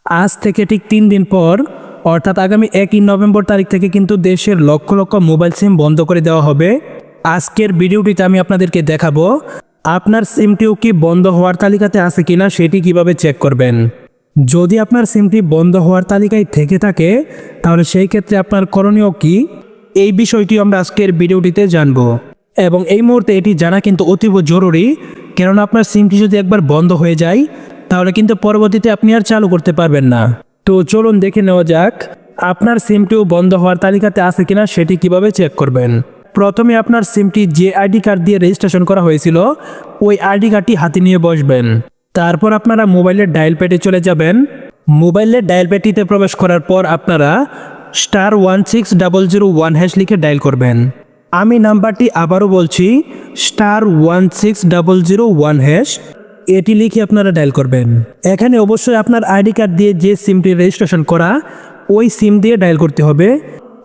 আজ থেকে ঠিক 3 দিন পর অর্থাৎ আগামী 1 নভেম্বর তারিখ থেকে কিন্তু দেশের লক্ষ লক্ষ মোবাইল সিম বন্ধ করে দেওয়া হবে। আজকের ভিডিওটিতে আমি আপনাদেরকে দেখাবো আপনার সিমটিও কি বন্ধ হওয়ার তালিকাতে আছে কিনা সেটি কিভাবে চেক করবেন। যদি আপনার সিমটি বন্ধ হওয়ার তালিকায় থেকে থাকে তাহলে সেই ক্ষেত্রে আপনার করণীয় কি, এই বিষয়টি আমরা আজকের ভিডিওটিতে জানব। এবং এই মুহূর্তে এটি জানা কিন্তু অতীব জরুরি, কেননা আপনার সিমটি যদি একবার বন্ধ হয়ে যায় তাহলে কিন্তু পরবর্তীতে আপনি আর চালু করতে পারবেন না। তো চলুন দেখে নেওয়া যাক আপনার সিমটিও বন্ধ হওয়ার তালিকাতে আছে কিনা সেটি কিভাবে চেক করবেন। প্রথমে আপনার সিমটি যে আইডি কার্ড দিয়ে রেজিস্ট্রেশন করা হয়েছিল ওই আইডি কার্ডটি হাতে নিয়ে বসবেন। তারপর আপনারা মোবাইলের ডায়াল প্যাডে চলে যাবেন। মোবাইলের ডায়াল প্যাডটিতে প্রবেশ করার পর আপনারা *16001# লিখে ডায়াল করবেন। আমি নাম্বারটি আবারও বলছি, *16001#, এটি লিখে আপনারা ডায়াল করবেন। এখানে অবশ্যই আপনার আইডি কার্ড দিয়ে যে সিমটি রেজিস্ট্রেশন করা ওই সিম দিয়ে ডায়াল করতে হবে,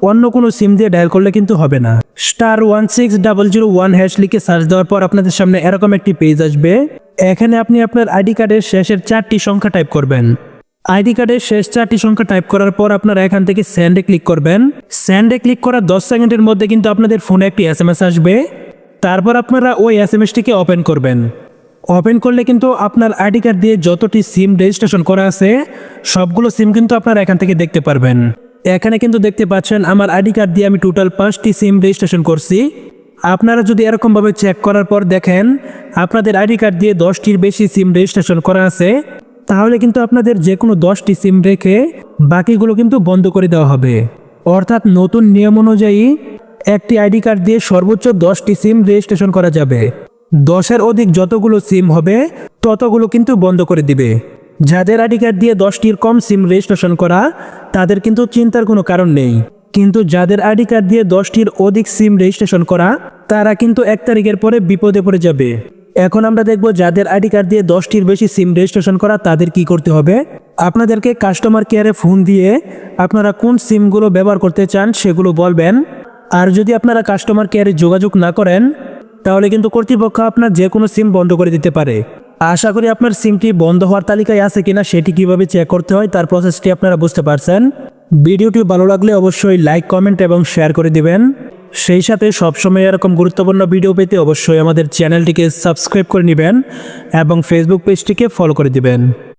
অন্য কোনো সিম দিয়ে ডায়াল করলে কিন্তু হবে না। *16001# লিখে সার্চ দেওয়ার পর আপনাদের সামনে এরকম একটি পেজ আসবে। এখানে আপনি আপনার আইডি কার্ডের শেষের 4টি সংখ্যা টাইপ করবেন। আইডি কার্ডের শেষ 4টি সংখ্যা টাইপ করার পর আপনারা এখান থেকে সেন্ডে ক্লিক করবেন। সেন্ডে ক্লিক করার 10 সেকেন্ডের মধ্যে কিন্তু আপনাদের ফোনে একটি SMS আসবে। তারপর আপনারা ওই SMSটিকে ওপেন করবেন। ওপেন করলে কিন্তু আপনার আইডি কার্ড দিয়ে যতটি সিম রেজিস্ট্রেশন করা আছে সবগুলো সিম কিন্তু আপনারা এখান থেকে দেখতে পারবেন। এখানে কিন্তু দেখতে পাচ্ছেন আমার আইডি কার্ড দিয়ে আমি টোটাল 5টি সিম রেজিস্ট্রেশন করছি। আপনারা যদি এরকমভাবে চেক করার পর দেখেন আপনাদের আইডি কার্ড দিয়ে 10টির বেশি সিম রেজিস্ট্রেশন করা আছে, তাহলে কিন্তু আপনাদের যে কোনো 10টি সিম রেখে বাকিগুলো কিন্তু বন্ধ করে দেওয়া হবে। অর্থাৎ নতুন নিয়ম অনুযায়ী একটি আইডি কার্ড দিয়ে সর্বোচ্চ 10টি সিম রেজিস্ট্রেশন করা যাবে। 10-এর অধিক যতগুলো সিম হবে ততগুলো কিন্তু বন্ধ করে দিবে। যাদের আইডি কার্ড দিয়ে 10টির কম সিম রেজিস্ট্রেশন করা তাদের কিন্তু চিন্তার কোনো কারণ নেই, কিন্তু যাদের আইডি কার্ড দিয়ে 10টির অধিক সিম রেজিস্ট্রেশন করা তারা কিন্তু 1 তারিখের পরে বিপদে পড়ে যাবে। এখন আমরা দেখব যাদের আইডি কার্ড দিয়ে 10টির বেশি সিম রেজিস্ট্রেশন করা তাদের কি করতে হবে। আপনাদেরকে কাস্টমার কেয়ারে ফোন দিয়ে আপনারা কোন সিমগুলো ব্যবহার করতে চান সেগুলো বলবেন। আর যদি আপনারা কাস্টমার কেয়ারে যোগাযোগ না করেন তাহলে কিন্তু কর্তৃপক্ষ আপনার যে কোনো সিম বন্ধ করে দিতে পারে। আশা করি আপনার সিমটি বন্ধ হওয়ার তালিকায় আছে কিনা সেটি কিভাবে চেক করতে হয় তার প্রসেসটি আপনারা বুঝতে পারছেন। ভিডিওটি ভালো লাগলে অবশ্যই লাইক, কমেন্ট এবং শেয়ার করে দিবেন। সেই সাথে সবসময় এরকম গুরুত্বপূর্ণ ভিডিও পেতে অবশ্যই আমাদের চ্যানেলটিকে সাবস্ক্রাইব করে নেবেন এবং ফেসবুক পেজটিকে ফলো করে দিবেন।